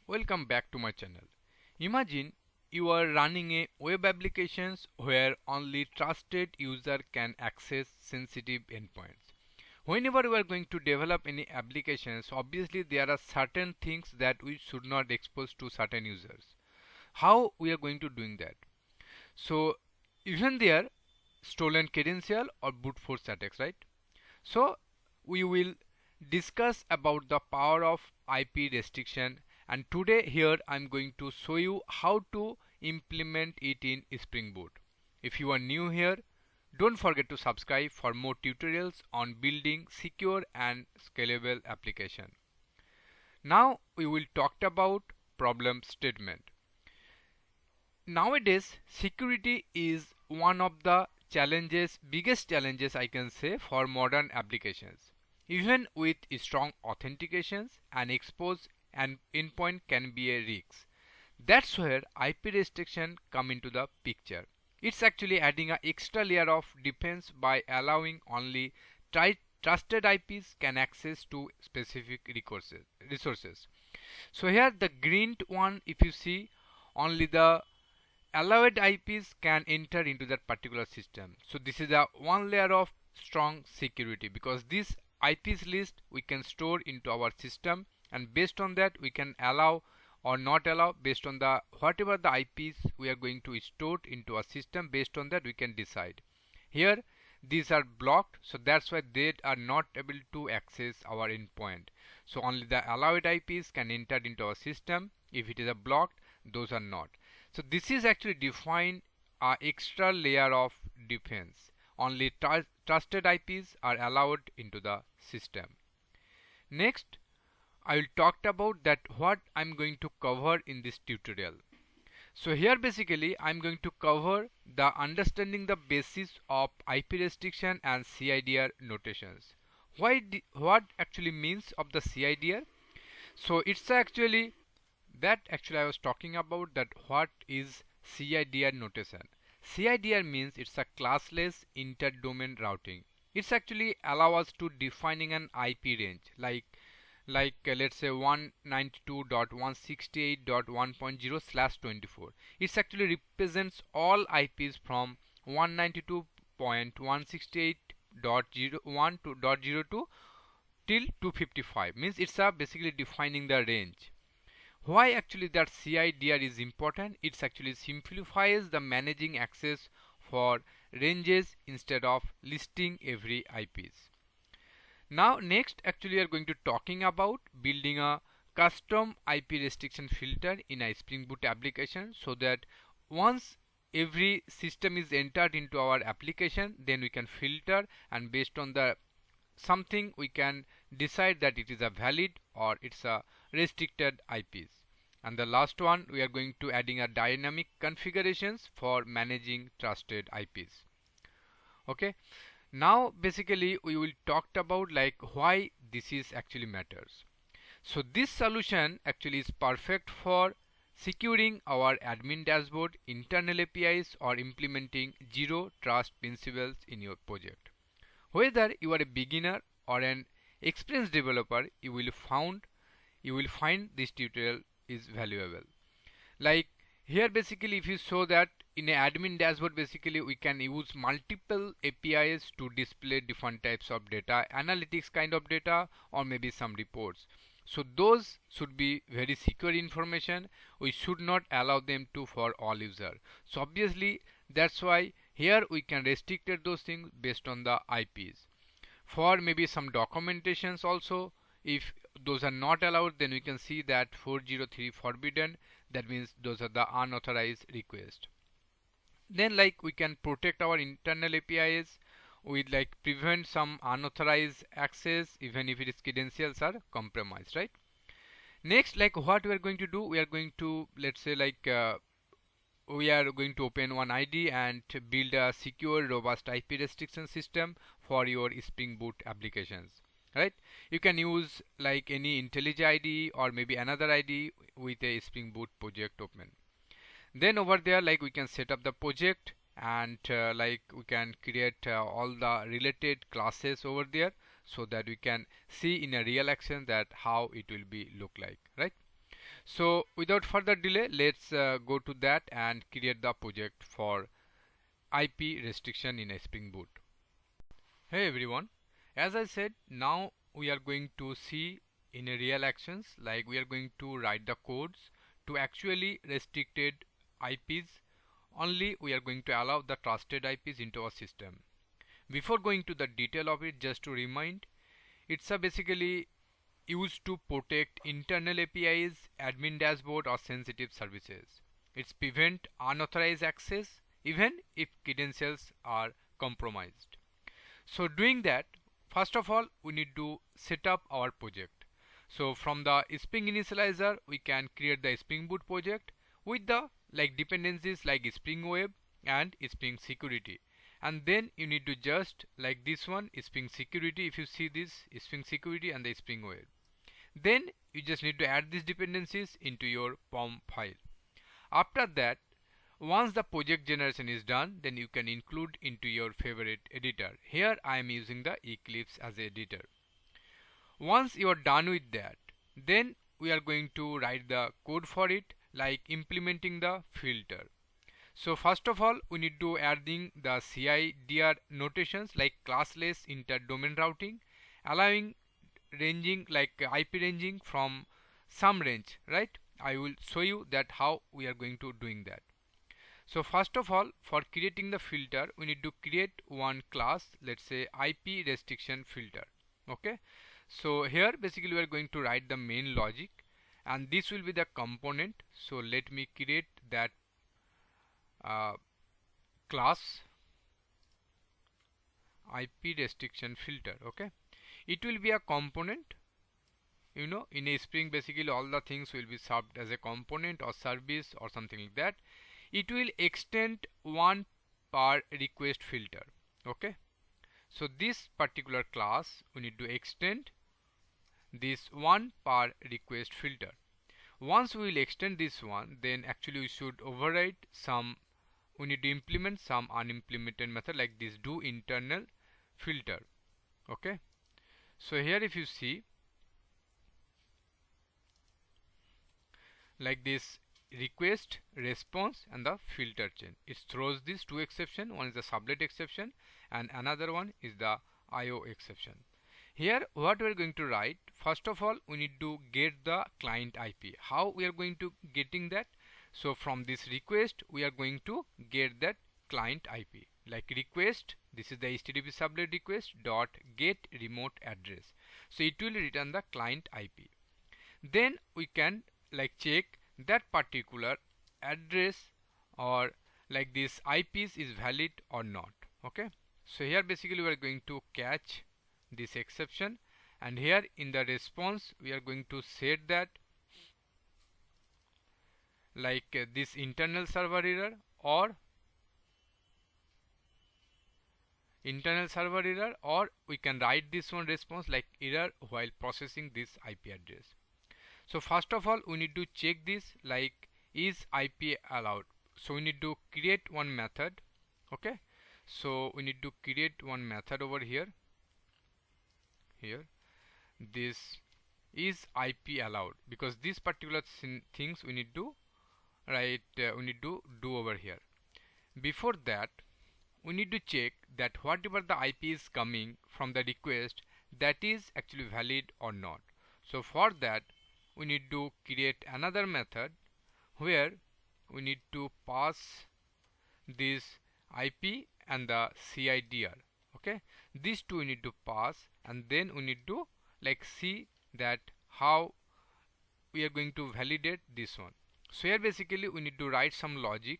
Welcome back to my channel. Imagine you are running a web applications where only trusted user can access sensitive endpoints. Whenever we are going to develop any applications, obviously there are certain things that we should not expose to certain users. How we are going to doing that? So even there stolen credential or brute force attacks, right? So we will discuss about the power of IP restriction, and today here I'm going to show you how to implement it in Spring Boot. If you are new here, don't forget to subscribe for more tutorials on building secure and scalable application. Now we will talk about problem statement. Nowadays security is one of the biggest challenges I can say for modern applications. Even with strong authentications, an expose and endpoint can be a risk. That's where IP restriction come into the picture. It's actually adding an extra layer of defense by allowing only trusted IPs can access to specific resources. So here the green one, if you see, only the allowed IPs can enter into that particular system. So this is a one layer of strong security, because this IPs list we can store into our system, and based on that we can allow or not allow based on the whatever the IPs we are going to store into our system. Based on that we can decide. Here these are blocked, so that's why they are not able to access our endpoint. So only the allowed IPs can enter into our system. If it is a blocked, those are not. So this is actually define a extra layer of defense. Only trusted IPs are allowed into the system. Next, I will talk about that what I'm going to cover in this tutorial. So here basically I'm going to cover the understanding the basis of IP restriction and CIDR notations. What actually means of the CIDR? So it's actually I was talking about that what is CIDR notation. CIDR means it's a classless inter-domain routing. It's actually allow us to defining an IP range like let's say 192.168.1.0/24. It actually represents all IPs from 192.168.0.1 till 255. Means it's basically defining the range. Why actually that CIDR is important? It actually simplifies the managing access for ranges instead of listing every IPs. Now next actually we are going to talking about building a custom IP restriction filter in a Spring Boot application, so that once every system is entered into our application, then we can filter, and based on the something we can decide that it is a valid or it's a restricted IPs. And the last one, we are going to adding a dynamic configurations for managing trusted IPs. Okay, now basically we will talk about like why this is actually matters. So this solution actually is perfect for securing our admin dashboard, internal APIs, or implementing zero trust principles in your project. Whether you are a beginner or an experienced developer, you will find this tutorial is valuable. Like here basically if you show that in a admin dashboard, basically we can use multiple APIs to display different types of data, analytics kind of data, or maybe some reports. So those should be very secure information. We should not allow them to for all users. So obviously that's why here we can restrict those things based on the IPs. For maybe some documentations also, if those are not allowed, then we can see that 403 forbidden. That means those are the unauthorized requests. Then like we can protect our internal APIs with like prevent some unauthorized access even if its credentials are compromised, right? Next, like what we are going to do, we are going to let's say like we are going to open one ID and build a secure robust IP restriction system for your Spring Boot applications, right? You can use like any IntelliJ ID or maybe another ID with a Spring Boot project open. Then over there like we can set up the project, and like we can create all the related classes over there, so that we can see in a real action that how it will be look like, right? So without further delay, let's go to that and create the project for IP restriction in a Spring Boot. Hey everyone, as I said, now we are going to see in a real actions, like we are going to write the codes to actually restricted IPs. Only we are going to allow the trusted IPs into our system. Before going to the detail of it, just to remind, it's a basically used to protect internal APIs, admin dashboard or sensitive services. It's prevent unauthorized access even if credentials are compromised. So doing that, first of all, we need to set up our project. So from the Spring Initializer, we can create the Spring Boot project with the dependencies like Spring Web and Spring Security. And then you need to just like this one, Spring Security. If you see this, Spring Security and the Spring Web. Then you just need to add these dependencies into your POM file. After that, once the project generation is done, then you can include into your favorite editor. Here I am using the Eclipse as an editor. Once you are done with that, then we are going to write the code for it, like implementing the filter. So first of all, we need to adding the CIDR notations like classless inter-domain routing, allowing ranging like IP ranging from some range, right? I will show you that how we are going to doing that. So first of all, for creating the filter, we need to create one class, let's say IP restriction filter. Okay. So here basically we are going to write the main logic and this will be the component. So let me create that class IP restriction filter. Okay. It will be a component. You know, in a Spring basically all the things will be served as a component or service or something like that. It will extend one per request filter. Okay, so this particular class we need to extend this one per request filter. Once we will extend this one, then actually we should override some, we need to implement some unimplemented method like this do internal filter. Okay, so here if you see like this request, response and the filter chain, it throws these two exception. One is the sublet exception and another one is the IO exception. Here what we are going to write, first of all we need to get the client IP. How we are going to getting that? So from this request we are going to get that client IP, like request, this is the HTTP sublet request dot get remote address. So it will return the client IP. Then we can like check that particular address or like this IPs is valid or not. Okay, so here basically we are going to catch this exception and here in the response we are going to set that like this internal server error or we can write this one response like error while processing this IP address. So first of all we need to check this like is IP allowed. So we need to create one method. Okay, so we need to create one method over here. This is IP allowed, because this particular things we need to write, we need to do over here. Before that we need to check that whatever the IP is coming from the request, that is actually valid or not. So for that we need to create another method where we need to pass this IP and the CIDR. Okay, these two we need to pass and then we need to like see that how we are going to validate this one. So here basically we need to write some logic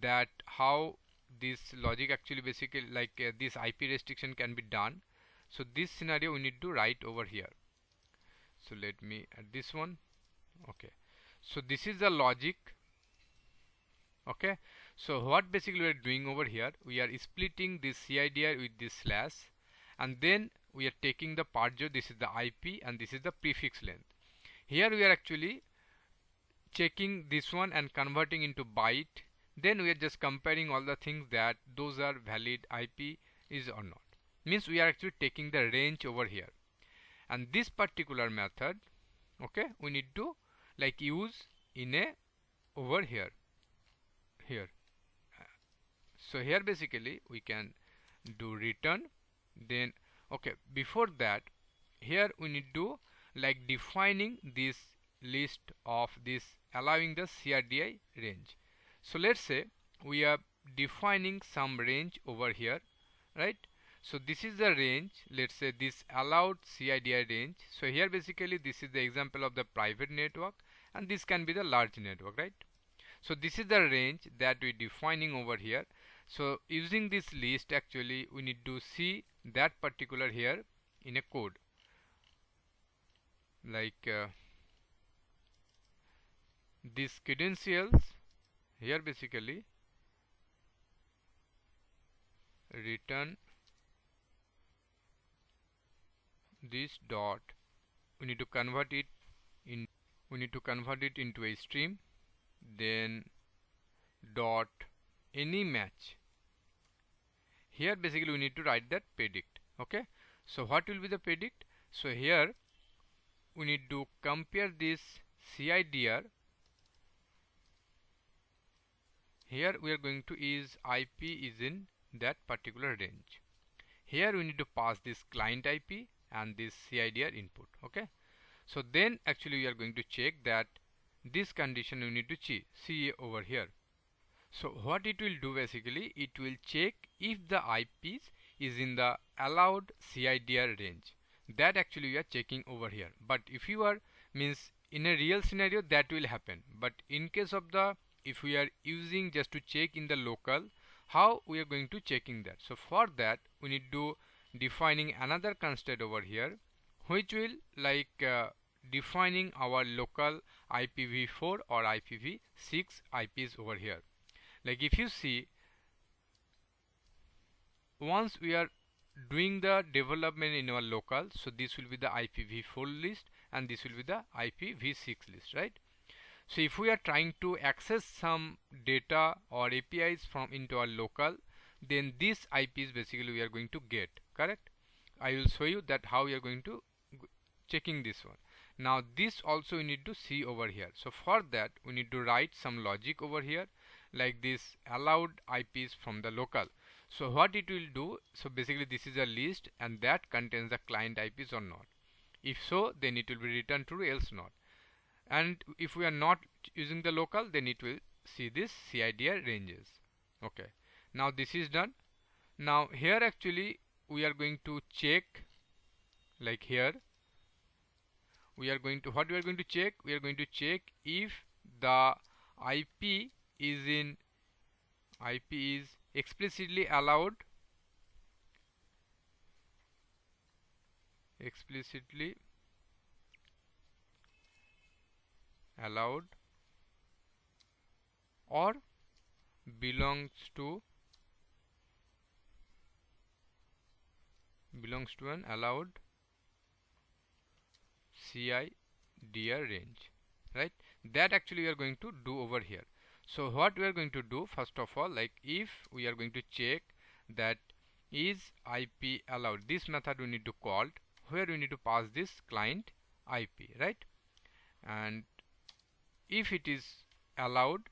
that how this logic actually basically like this IP restriction can be done. So this scenario we need to write over here. So let me add this one. Okay, so this is the logic. Okay, so what basically we are doing over here, we are splitting this CIDR with this slash and then we are taking the part 0, this is the IP and this is the prefix length. Here we are actually checking this one and converting into byte. Then we are just comparing all the things that those are valid IP is or not. Means we are actually taking the range over here. And this particular method, okay, we need to like use in a over here. So here basically we can do return. Then okay, before that, here we need to like defining this list of this, allowing the CRDI range. So let's say we are defining some range over here, right? So this is the range, let's say this allowed CIDI range. So here basically this is the example of the private network, and this can be the large network, right? So this is the range that we're defining over here. So using this list, actually we need to see that particular here in a code, like these credentials here basically return this dot, we need to convert it into a stream, then dot any match. Here basically we need to write that predict. Okay, so what will be the predict? So here we need to compare this CIDR. Here we are going to is IP is in that particular range. Here we need to pass this client IP and this CIDR input. Okay, so then actually we are going to check that this condition we need to see over here. So what it will do basically, it will check if the IPs is in the allowed CIDR range. That actually we are checking over here. But if you are means in a real scenario that will happen. But in case of the, if we are using just to check in the local, how we are going to checking that? So for that we need to defining another constraint over here, which will like defining our local IPv4 or IPv6 IPs over here. Like if you see, once we are doing the development in our local, so this will be the IPv4 list and this will be the IPv6 list, right? So if we are trying to access some data or APIs from into our local, then this IPs basically we are going to get, correct? I will show you that how we are going to checking this one. Now this also we need to see over here. So for that we need to write some logic over here, like this allowed IPs from the local. So what it will do, so basically this is a list and that contains the client IPs or not. If so, then it will be returned true, else not. And if we are not using the local, then it will see this CIDR ranges. Okay, now this is done. Now here actually we are going to check, like here we are going to, what we are going to check, we are going to check if the IP is explicitly allowed, or belongs to an allowed CIDR range, right? That actually we are going to do over here. So what we are going to do, first of all, like if we are going to check that is IP allowed, this method we need to call, where we need to pass this client IP, right? And if it is allowed,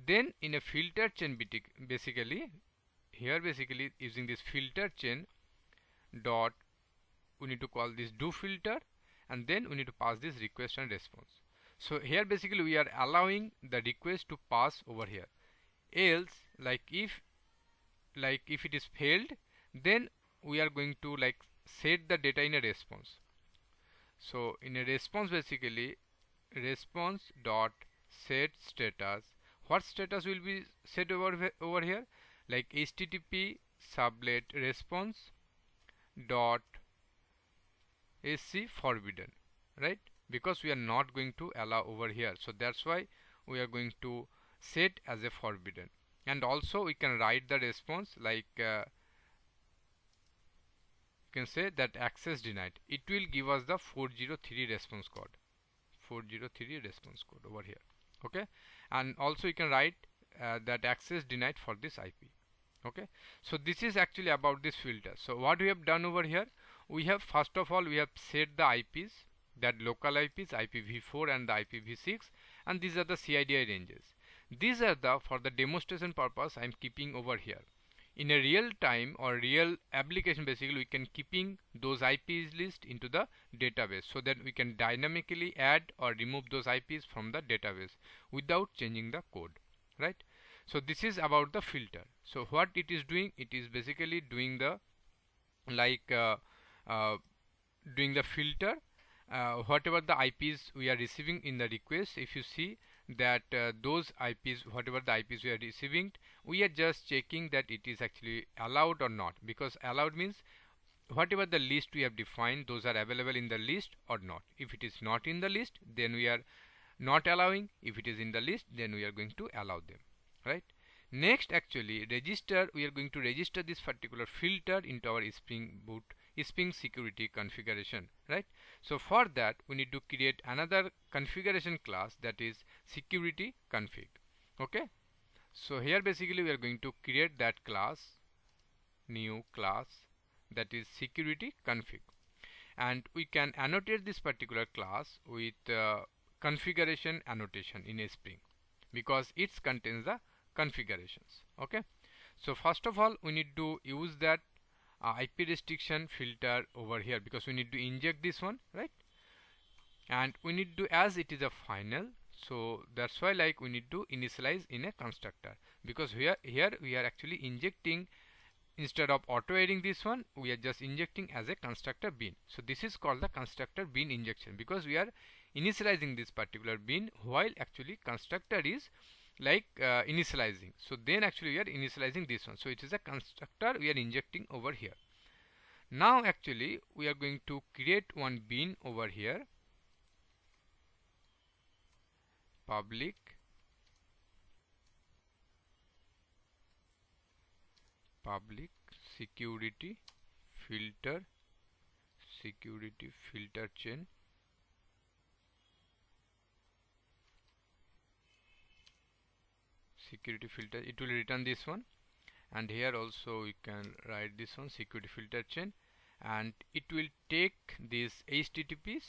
then in a filter chain basically here basically using this filter chain dot, we need to call this do filter, and then we need to pass this request and response. So here basically we are allowing the request to pass over here. Else, like if it is failed, then we are going to like set the data in a response. So in a response basically response dot set status. What status will be set over here? Like HTTP sublet response dot SC forbidden, right? Because we are not going to allow over here, so that's why we are going to set as a forbidden. And also we can write the response like you can say that access denied. It will give us the 403 response code, 403 response code over here. Okay, and also you can write that access denied for this IP. Okay, so this is actually about this filter. So what we have done over here, we have first of all we have set the IPs, that local IPs IPv4 and the IPv6, and these are the CIDI ranges. These are the, for the demonstration purpose, I am keeping over here. In a real time or real application, basically we can keeping those IPs list into the database, so that we can dynamically add or remove those IPs from the database without changing the code, right? So this is about the filter. So what it is doing, it is basically doing the doing the filter, whatever the IPs we are receiving in the request. If you see that those IPs, whatever the IPs we are receiving, we are just checking that it is actually allowed or not, because allowed means whatever the list we have defined, those are available in the list or not. If it is not in the list, then we are not allowing. If it is in the list, then we are going to allow them, right? Next, actually register, we are going to register this particular filter into our Spring Boot Spring security configuration, right? So for that we need to create another configuration class, that is security config. Okay, so here basically we are going to create that class, new class, that is security config, and we can annotate this particular class with configuration annotation in Spring, because it contains the configurations. Okay, so first of all we need to use that IP restriction filter over here, because we need to inject this one, right? And we need to, as it is a final, so that's why like we need to initialize in a constructor, because here we are actually injecting, instead of auto adding this one, we are just injecting as a constructor bin. So this is called the constructor bin injection, because we are initializing this particular bin while actually constructor is initializing. So then actually we are initializing this one, so it is a constructor we are injecting over here. Now actually we are going to create one bin over here, public security filter chain, security filter, it will return this one, and here also we can write this one, security filter chain, and it will take this HTTP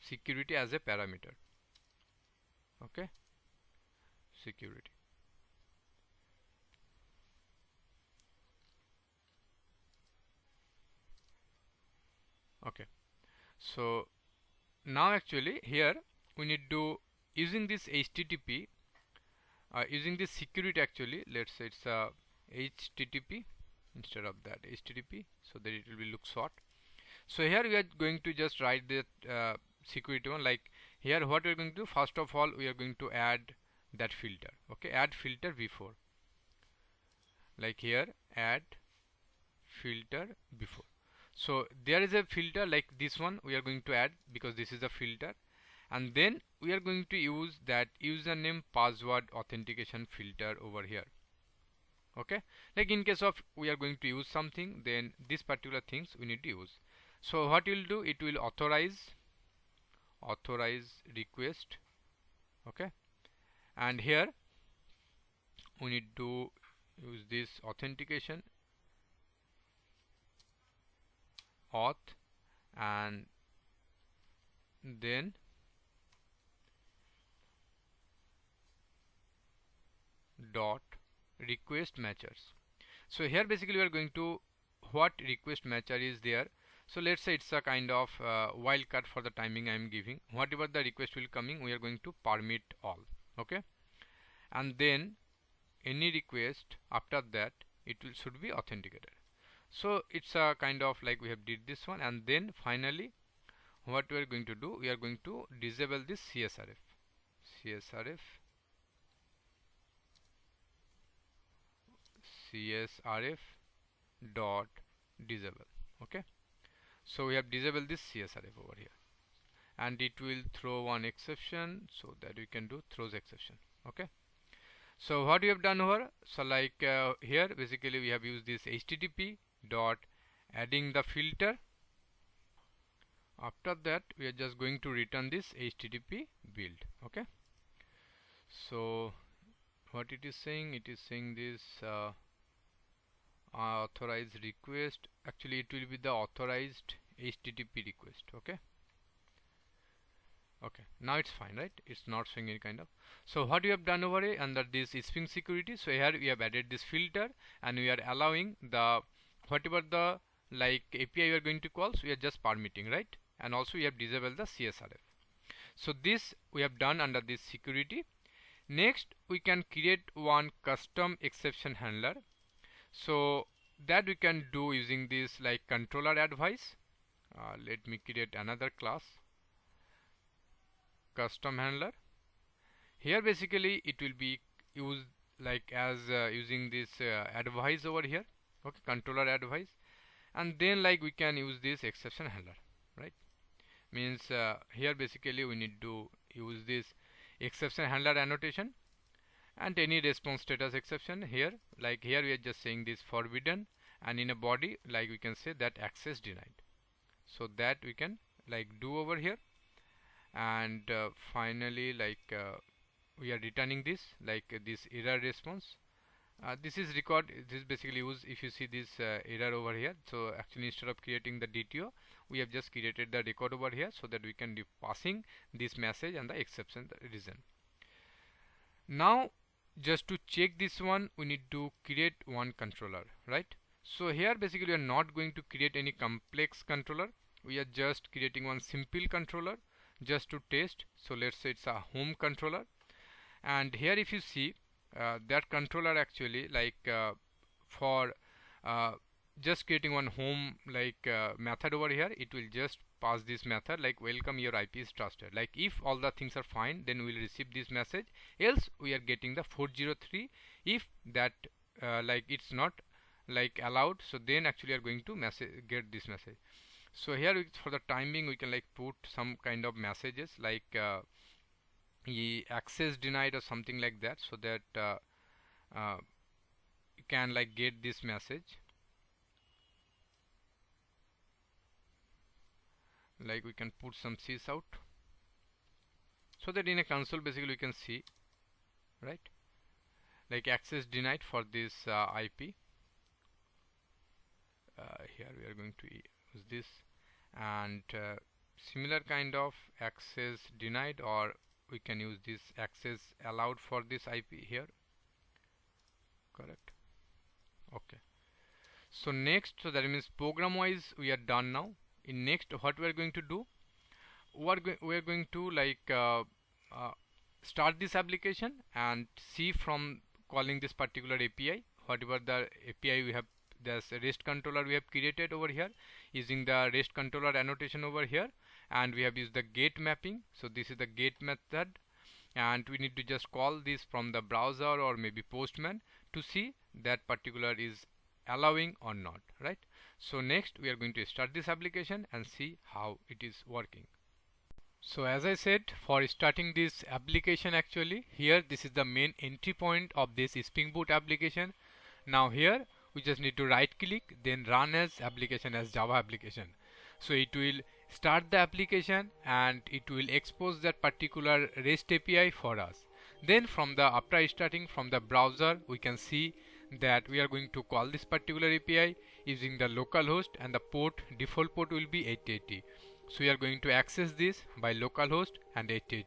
security as a parameter. Okay, security. Okay, so now actually here we need to, using this HTTP, using this security, actually let's say it's a HTTP instead of that HTTP, so that it will be look short. So here we are going to just write that security one, like here what we are going to do, first of all we are going to add that filter. Okay, add filter before, like here add filter before. So there is a filter like this one we are going to add, because this is a filter, and then we are going to use that username password authentication filter over here. Okay, like in case of we are going to use something, then this particular things we need to use. So what you will do, it will authorize request. Okay, and here we need to use this authentication auth, and then dot request matchers. So here basically we are going to, what request matcher is there. So let's say it's a kind of wildcard for the timing I am giving. Whatever the request will coming, we are going to permit all. Okay, and then any request after that it will should be authenticated. So it's a kind of like we have did this one, and then finally what we are going to do, we are going to disable this CSRF dot disable. Okay, so we have disabled this CSRF over here, and it will throw one exception, so that we can do throws exception. Okay, so what we have done here, so like here basically we have used this HTTP dot adding the filter. After that we are just going to return this HTTP build. Okay, so what it is saying, it is saying this authorized request, actually it will be the authorized HTTP request. Okay, now it's fine, right? It's not showing any kind of. So what we have done over here under this Spring security, so here we have added this filter and we are allowing the whatever the like API we are going to call, so we are just permitting, right? And also we have disabled the CSRF. So this we have done under this security. Next we can create one custom exception handler. So that we can do using this like controller advice. Let me create another class, custom handler. Here basically it will be used like as using this advice over here, okay, controller advice, and then like we can use this exception handler, right? Means here basically we need to use this exception handler annotation and any response status exception here, like here we are just saying this forbidden, and in a body like we can say that access denied. So that we can like do over here, and finally like we are returning this like this error response. This is record, this is basically used if you see this error over here. So actually instead of creating the DTO, we have just created the record over here so that we can be passing this message and the exception the reason. Now just to check this one, we need to create one controller, right? So here basically we are not going to create any complex controller, we are just creating one simple controller just to test. So let's say it's a home controller, and here if you see that controller actually like for just creating one home like method over here, it will just pass this method like welcome, your IP is trusted. Like if all the things are fine, then we will receive this message, else we are getting the 403. If that like it's not like allowed, so then actually are going to get this message. So here for the timing we can like put some kind of messages like access denied or something like that, so that you can like get this message. Like we can put some sys out so that in a console basically we can see, right, like access denied for this IP. Here we are going to use this, and similar kind of access denied, or we can use this access allowed for this IP here, correct? Okay, so next, so that means program wise we are done now. In next what we are going to do, we are going to like start this application and see from calling this particular API, whatever the API we have, this REST controller we have created over here using the REST controller annotation over here, and we have used the get mapping. So this is the get method, and we need to just call this from the browser or maybe Postman to see that particular is allowing or not, right? So next we are going to start this application and see how it is working. So as I said, for starting this application, actually here this is the main entry point of this Spring Boot application. Now here we just need to right click, then run as application as Java application. So it will start the application and it will expose that particular REST API for us. Then from the after starting from the browser, we can see that we are going to call this particular API using the localhost, and the port default port will be 8080. So we are going to access this by localhost and 8080.